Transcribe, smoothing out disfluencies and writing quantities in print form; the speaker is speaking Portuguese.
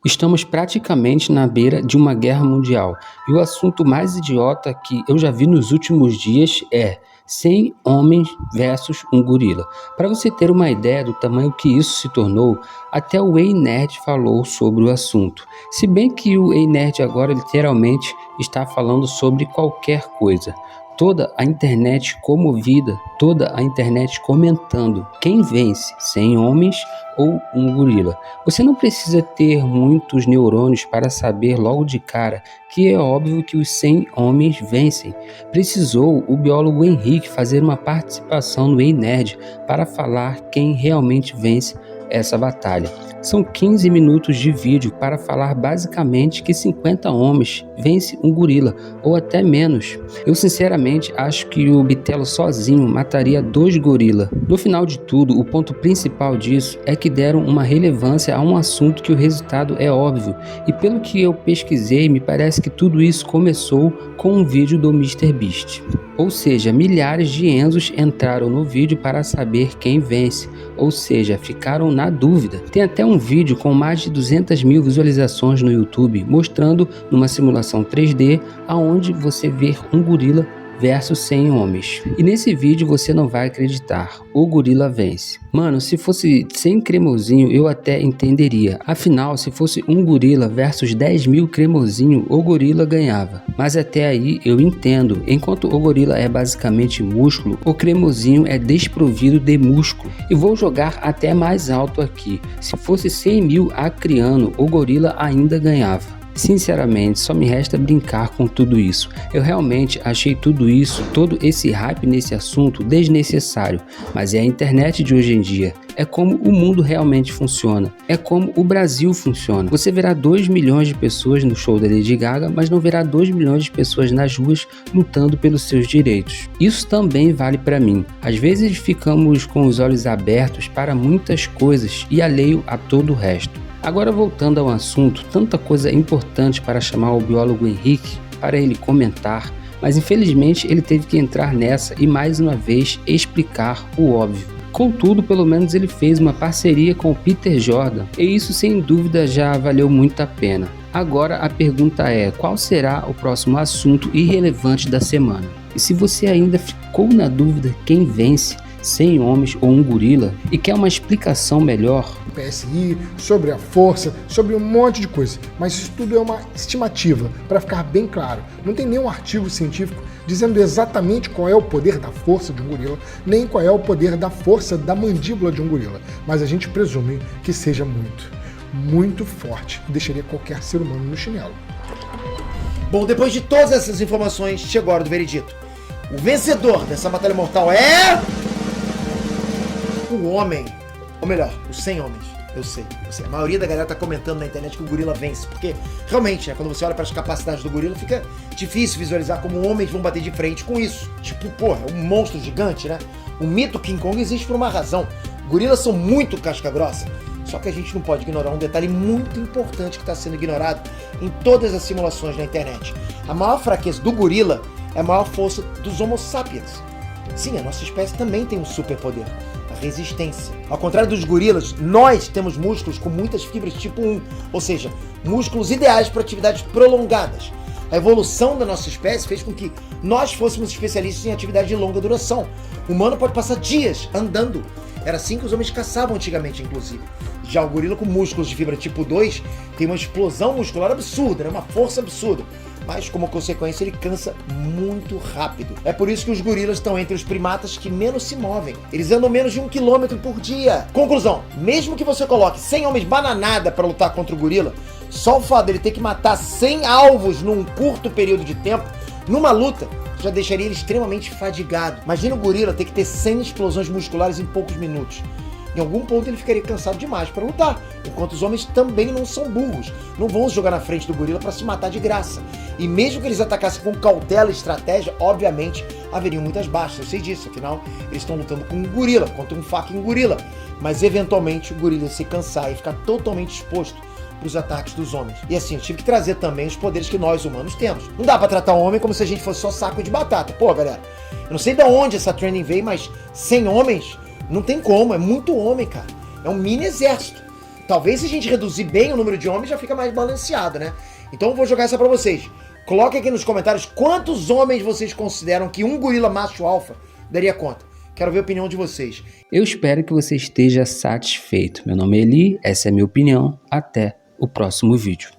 Estamos praticamente na beira de uma guerra mundial, e o assunto mais idiota que eu já vi nos últimos dias é 100 homens versus um gorila. Para você ter uma ideia do tamanho que isso se tornou, até o Ei Nerd falou sobre o assunto. Se bem que o Ei Nerd agora literalmente está falando sobre qualquer coisa. Toda a internet comovida, toda a internet comentando quem vence, 100 homens ou um gorila. Você não precisa ter muitos neurônios para saber logo de cara que é óbvio que os 100 homens vencem. Precisou o biólogo Henrique fazer uma participação no Ei Nerd para falar quem realmente vence essa batalha. São 15 minutos de vídeo para falar basicamente que 50 homens vence um gorila, ou até menos. Eu sinceramente acho que o Bitelo sozinho mataria 2 gorilas. No final de tudo, o ponto principal disso é que deram uma relevância a um assunto que o resultado é óbvio. E pelo que eu pesquisei, me parece que tudo isso começou com um vídeo do MrBeast. Ou seja, milhares de Enzos entraram no vídeo para saber quem vence, ou seja, ficaram na dúvida. Tem até um vídeo com mais de 200 mil visualizações no YouTube, mostrando numa simulação 3D, aonde você vê um gorila versus 100 homens. E nesse vídeo você não vai acreditar, o gorila vence. Mano, se fosse sem cremosinho eu até entenderia. Afinal, se fosse um gorila versus 10 mil cremosinho, o gorila ganhava. Mas até aí eu entendo. Enquanto o gorila é basicamente músculo, o cremosinho é desprovido de músculo. E vou jogar até mais alto aqui. Se fosse 100 mil acriano, o gorila ainda ganhava. Sinceramente, só me resta brincar com tudo isso. Eu realmente achei tudo isso, todo esse hype nesse assunto desnecessário. Mas é a internet de hoje em dia. É como o mundo realmente funciona. É como o Brasil funciona. Você verá 2 milhões de pessoas no show da Lady Gaga, mas não verá 2 milhões de pessoas nas ruas lutando pelos seus direitos. Isso também vale para mim. Às vezes ficamos com os olhos abertos para muitas coisas e alheio a todo o resto. Agora voltando ao assunto, tanta coisa importante para chamar o biólogo Henrique para ele comentar, mas infelizmente ele teve que entrar nessa e mais uma vez explicar o óbvio. Contudo, pelo menos ele fez uma parceria com o Peter Jordan e isso sem dúvida já valeu muito a pena. Agora a pergunta é, qual será o próximo assunto irrelevante da semana? E se você ainda ficou na dúvida quem vence, 100 homens ou um gorila, e quer uma explicação melhor, PSI, sobre a força, sobre um monte de coisa, mas isso tudo é uma estimativa, para ficar bem claro. Não tem nenhum artigo científico dizendo exatamente qual é o poder da força de um gorila, nem qual é o poder da força da mandíbula de um gorila, mas a gente presume que seja muito forte e deixaria qualquer ser humano no chinelo. Bom, depois de todas essas informações, chegou a hora do veredito. O vencedor dessa batalha mortal é... o homem, ou melhor, os 100 homens. Eu sei. A maioria da galera tá comentando na internet que o gorila vence, porque realmente, quando você olha para as capacidades do gorila, fica difícil visualizar como homens vão bater de frente com isso. Tipo, porra, é um monstro gigante, né? O mito King Kong existe por uma razão. Gorilas são muito casca grossa. Só que a gente não pode ignorar um detalhe muito importante que está sendo ignorado em todas as simulações na internet. A maior fraqueza do gorila é a maior força dos Homo sapiens. Sim, a nossa espécie também tem um superpoder, a resistência. Ao contrário dos gorilas, nós temos músculos com muitas fibras tipo 1, ou seja, músculos ideais para atividades prolongadas. A evolução da nossa espécie fez com que nós fôssemos especialistas em atividade de longa duração. O humano pode passar dias andando. Era assim que os homens caçavam antigamente, inclusive. Já o gorila com músculos de fibra tipo 2 tem uma explosão muscular absurda, né? Uma força absurda. Mas, como consequência, ele cansa muito rápido. É por isso que os gorilas estão entre os primatas que menos se movem. Eles andam menos de 1 km por dia. Conclusão, mesmo que você coloque 100 homens bananada para lutar contra o gorila, só o fato dele ter que matar 100 alvos num curto período de tempo, numa luta, já deixaria ele extremamente fadigado. Imagina o gorila ter que ter 100 explosões musculares em poucos minutos. Em algum ponto ele ficaria cansado demais para lutar, enquanto os homens também não são burros, não vão se jogar na frente do gorila para se matar de graça. E mesmo que eles atacassem com cautela e estratégia, obviamente haveriam muitas baixas, eu sei disso, afinal eles estão lutando com um gorila, contra um fucking gorila. Mas eventualmente o gorila ia se cansar e ficar totalmente exposto para os ataques dos homens. E assim, eu tive que trazer também os poderes que nós humanos temos. Não dá para tratar um homem como se a gente fosse só saco de batata. Pô, galera, eu não sei de onde essa trending veio, mas 100 homens... não tem como, é muito homem, cara. É um mini exército. talvez se a gente reduzir bem o número de homens, já fica mais balanceado, né? Então eu vou jogar essa pra vocês. Coloquem aqui nos comentários quantos homens vocês consideram que um gorila macho alfa daria conta. Quero ver a opinião de vocês. Eu espero que você esteja satisfeito. Meu nome é Eli, essa é a minha opinião. Até o próximo vídeo.